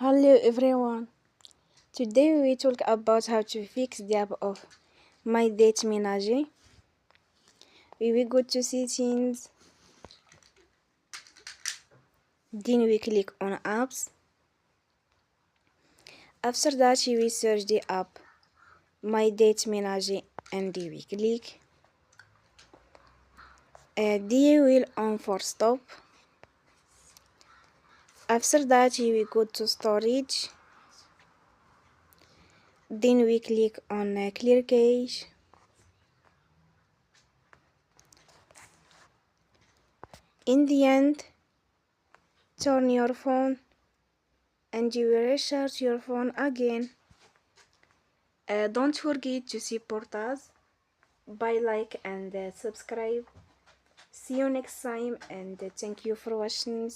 Hello everyone. Today we talk about how to fix the app of My Date Ménager. We will go to settings, then we click on apps. After that we search the app My Date Ménager and we click. The wheel on for stop. After that we go to storage. Then we click on clear cache. In the end, turn your phone and you will restart your phone again. Don't forget to support us by like and subscribe. See you next time and thank you for watching.